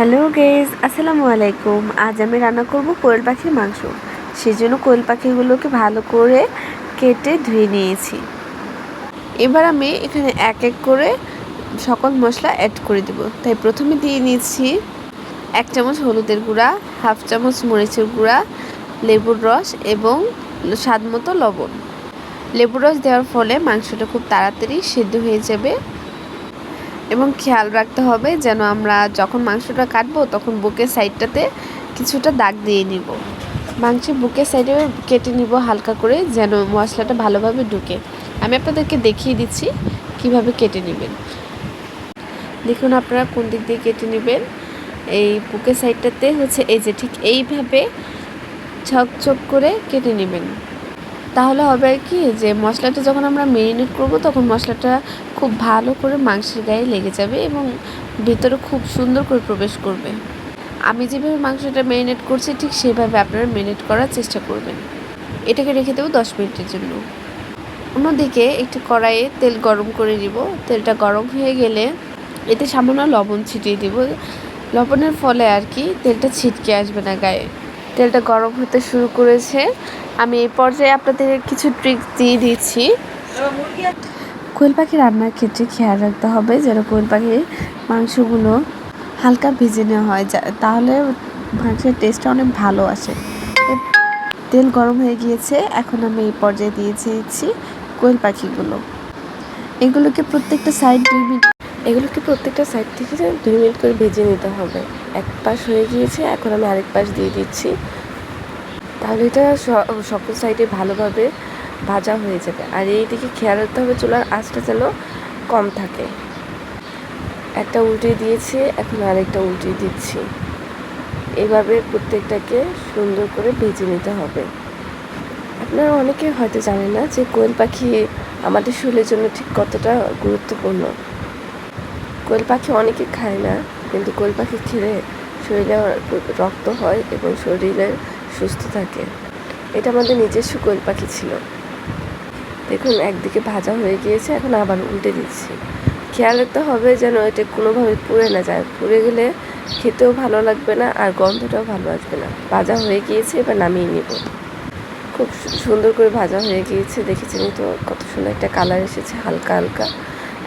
Hello guys, আসসালামু আলাইকুম। আজ আমি রান্না করব কোয়েল পাখির মাংস। সেজন্য কোয়েল পাখিগুলোকে ভালো করে কেটে ধুয়ে নিয়েছি। এবার আমি এখানে এক এক করে সকল মশলা অ্যাড করে দেব। তাই প্রথমে দিয়ে নিয়েছি 1 চামচ হলুদের গুঁড়া, হাফ চামচ মরিচের গুঁড়া, লেবুর রস এবং স্বাদ মতো লবণ। লেবুর রস দেওয়ার ফলে মাংসটা খুব তাড়াতাড়ি সেদ্ধ হয়ে যাবে এবং খেয়াল রাখতে হবে যেন আমরা যখন মাংসটা কাটবো তখন বুকের সাইডটাতে কিছুটা দাগ দিয়ে নিব। মাংসের বুকের সাইডে কেটে নিব হালকা করে, যেন মশলাটা ভালোভাবে ঢুকে। আমি আপনাদেরকে দেখিয়ে দিচ্ছি কিভাবে কেটে নেবেন। দেখুন আপনারা কোন দিক দিয়ে কেটে নেবেন। এই বুকের সাইডটাতে এই যে ঠিক এইভাবে ছক করে কেটে নেবেন। তাহলে হবে কি যে মশলাটা যখন আমরা মেরিনেট করব তখন মশলাটা খুব ভালো করে মাংসের গায়ে লেগে যাবে এবং ভিতরে খুব সুন্দর করে প্রবেশ করবে। আমি যেভাবে মাংসটা মেরিনেট করছি ঠিক সেভাবে আপনারা মেরিনেট করার চেষ্টা করবেন। এটাকে রেখে দেবো 10 মিনিটের জন্য। অন্যদিকে একটি কড়াইয়ে তেল গরম করে নিব। তেলটা গরম হয়ে গেলে এতে সামান্য লবণ ছিটিয়ে দিব। লবণের ফলে আর কি তেলটা ছিটকে আসবে না গায়ে। তেলটা গরম হতে শুরু করেছে। আমি এই পর্যায়ে আপনাদের কিছু ট্রিক্স দিয়ে দিচ্ছি। কোয়েল পাখি রান্নার ক্ষেত্রে খেয়াল রাখতে হবে যেন কোয়েল পাখির মাংসগুলো হালকা ভেজে নেওয়া হয়, তাহলে মাংসের টেস্টটা অনেক ভালো আসে। তেল গরম হয়ে গিয়েছে, এখন আমি এই পর্যায়ে দিয়েছি কোয়েল পাখিগুলো। এগুলোকে প্রত্যেকটা সাইড থেকে 2 মিনিট করে ভেজে নিতে হবে। এক পাশ হয়ে গিয়েছে, এখন আমি আরেক পাশ দিয়ে দিচ্ছি। তাহলে এটা সকল সাইডে ভালোভাবে ভাজা হয়ে যাবে। আর এই দিকে খেয়াল রাখতে হবে চুলার আঁচটা যেন কম থাকে। একটা উল্টে দিয়েছি, এখন আরেকটা উল্টে দিচ্ছি। এভাবে প্রত্যেকটাকে সুন্দর করে ভেজে নিতে হবে। আপনারা অনেকে হয়তো জানেন না যে কোয়েল পাখি আমাদের শরীরের জন্য ঠিক কতটা গুরুত্বপূর্ণ। কোয়েল পাখি অনেকে খায় না, কিন্তু কোয়েল পাখি খেলে শরীরে রক্ত হয় এবং শরীরে সুস্থ থাকে। এটা আমাদের নিজস্ব কোয়েল পাখি ছিল। দেখুন একদিকে ভাজা হয়ে গিয়েছে, এখন আবার উল্টে দিচ্ছি। খেয়াল রাখতে হবে যেন এটা কোনোভাবে পুড়ে না যায়। পুড়ে গেলে খেতেও ভালো লাগবে না আর গন্ধটাও ভালো আসবে না। ভাজা হয়ে গিয়েছে, এবার নামিয়ে নিব। খুব সুন্দর করে ভাজা হয়ে গিয়েছে, দেখেছেন তো কত সুন্দর একটা কালার এসেছে হালকা হালকা।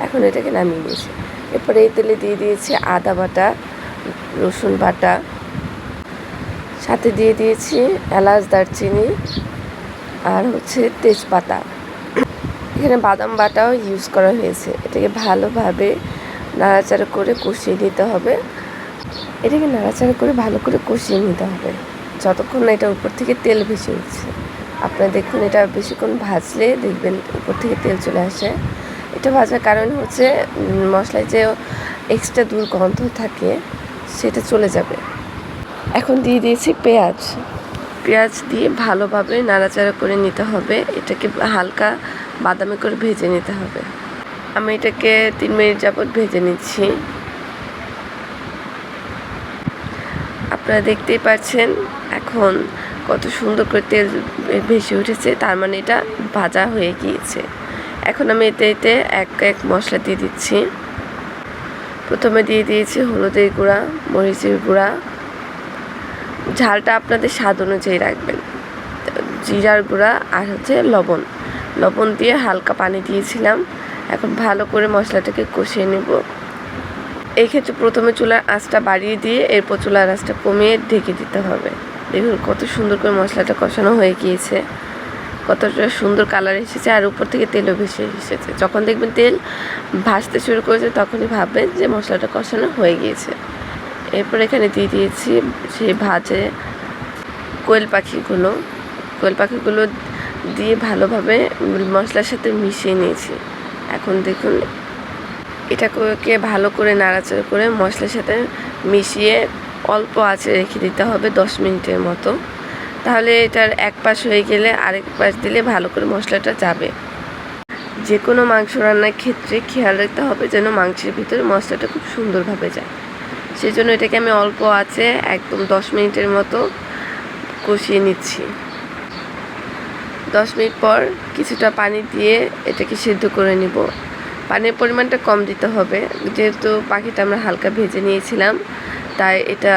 এখন এটাকে নামিয়ে নিয়েছি। এরপরে এই তেলে দিয়ে দিয়েছি আদা বাটা, রসুন বাটা, সাথে দিয়ে দিয়েছি এলাচ, দারচিনি আর তেজপাতা। এখানে বাদাম বাটাও ইউজ করা হয়েছে। এটাকে ভালোভাবে নাড়াচাড়া করে কষিয়ে নিতে হবে। ভালো করে কষিয়ে নিতে হবে যতক্ষণ না এটা উপর থেকে তেল ভেসে উঠছে। আপনারা দেখুন এটা বেশিক্ষণ ভাজলে দেখবেন উপর থেকে তেল চলে আসে। এটা ভাজার কারণ মশলায় যে এক্সট্রা দুর্গন্ধ থাকে সেটা চলে যাবে। এখন দিয়ে দিয়েছি পেঁয়াজ দিয়ে ভালোভাবে নাড়াচাড়া করে নিতে হবে। এটাকে হালকা বাদামি করে ভেজে নিতে হবে। আমি এটাকে 3 মিনিট যাবত ভেজে নিচ্ছি। আপনারা দেখতেই পাচ্ছেন এখন কত সুন্দর করে তেল ভেসে উঠেছে, তার মানে এটা ভাজা হয়ে গিয়েছে। এখন আমি এতে এক মশলা দিয়ে দিচ্ছি। প্রথমে দিয়ে দিয়েছি হলুদের গুঁড়া, মরিচের গুঁড়া, ঝালটা আপনাদের স্বাদ অনুযায়ী রাখবেন, জিরার গুঁড়া আর লবণ দিয়ে হালকা পানি দিয়েছিলাম। এখন ভালো করে মশলাটাকে কষিয়ে নেব। এই ক্ষেত্রে প্রথমে চুলার আঁচটা বাড়িয়ে দিয়ে এরপর চুলার আঁচটা কমিয়ে ঢেকে দিতে হবে। দেখুন কত সুন্দর করে মশলাটা কষানো হয়ে গিয়েছে, কতটা সুন্দর কালার এসেছে আর উপর থেকে তেলও ভেসে এসেছে। যখন দেখবেন তেল ভাজতে শুরু করেছে তখনই ভাববেন যে মশলাটা কষানো হয়ে গিয়েছে। এরপর এখানে দিয়ে দিয়েছি সেই ভাজে কোয়েল পাখিগুলো দিয়ে ভালোভাবে মশলার সাথে মিশিয়ে নিয়েছি। এখন দেখুন এটাকে ভালো করে নাড়াচাড়া করে মশলার সাথে মিশিয়ে অল্প আঁচে রেখে দিতে হবে 10 মিনিটের মতো। তাহলে এটার এক পাশ হয়ে গেলে আরেক পাশ দিলে ভালো করে মশলাটা যাবে। যে কোনো মাংস রান্নার ক্ষেত্রে খেয়াল রাখতে হবে যেন মাংসের ভিতরে মশলাটা খুব সুন্দরভাবে যায়। সেই জন্য এটাকে আমি অল্প আঁচে একদম 10 মিনিটের মতো কষিয়ে নিচ্ছি। 10 মিনিট পর কিছুটা পানি দিয়ে এটাকে সিদ্ধ করে নিব। পানির পরিমাণটা কম দিতে হবে, যেহেতু পাখিটা আমরা হালকা ভেজে নিয়েছিলাম। তাই এটা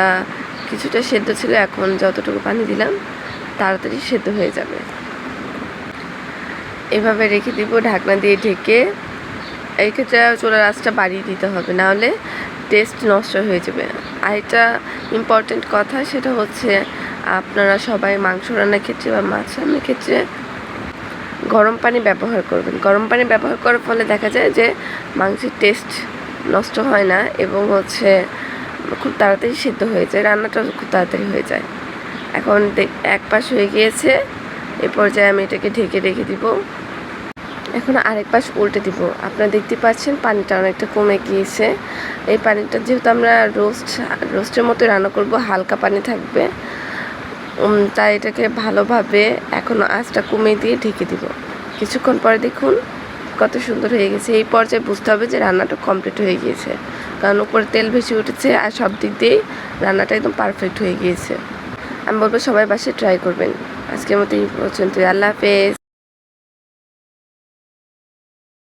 কিছুটা সেদ্ধ ছিল, এখন যতটুকু পানি দিলাম তাড়াতাড়ি সেদ্ধ হয়ে যাবে। এভাবে রেখে দিব ঢাকনা দিয়ে ঢেকে। এই ক্ষেত্রে চুলার আঁচটা বাড়িয়ে দিতে হবে, নাহলে টেস্ট নষ্ট হয়ে যাবে। আর এটা ইম্পর্টেন্ট কথা, সেটা হচ্ছে আপনারা সবাই মাংস রান্নার ক্ষেত্রে বা মাছ রান্নার ক্ষেত্রে গরম পানি ব্যবহার করবেন। গরম পানি ব্যবহার করার ফলে দেখা যায় যে মাংসের টেস্ট নষ্ট হয় না এবং হচ্ছে খুব তাড়াতাড়ি সিদ্ধ হয়ে যায়, রান্নাটা খুব তাড়াতাড়ি হয়ে যায়। এখন এক পাশ হয়ে গিয়েছে, এ পর্যায়ে আমি এটাকে ঢেকে রেখে দিব। এখন আরেক পাশ উল্টে দিব। আপনারা দেখতে পাচ্ছেন পানিটা অনেকটা কমে গিয়েছে। এই পানিটা যেহেতু আমরা রোস্টের মতো রান্না করব, হালকা পানি থাকবে, তাই এটাকে ভালোভাবে এখন আঁচটা কমিয়ে দিয়ে ঢেকে দিব। কিছুক্ষণ পরে দেখুন কত সুন্দর হয়ে গেছে। এই পর্যায়ে বুঝতে হবে যে রান্নাটা কমপ্লিট হয়ে গিয়েছে, কারণ উপরে তেল ভেসে উঠেছে আর সব দিক দিয়েই রান্নাটা একদম পারফেক্ট হয়ে গিয়েছে। আমি বলবো সবাই বাসায় ট্রাই করবেন। আজকের মতো এই পর্যন্ত। আল্লাহ হাফেজ।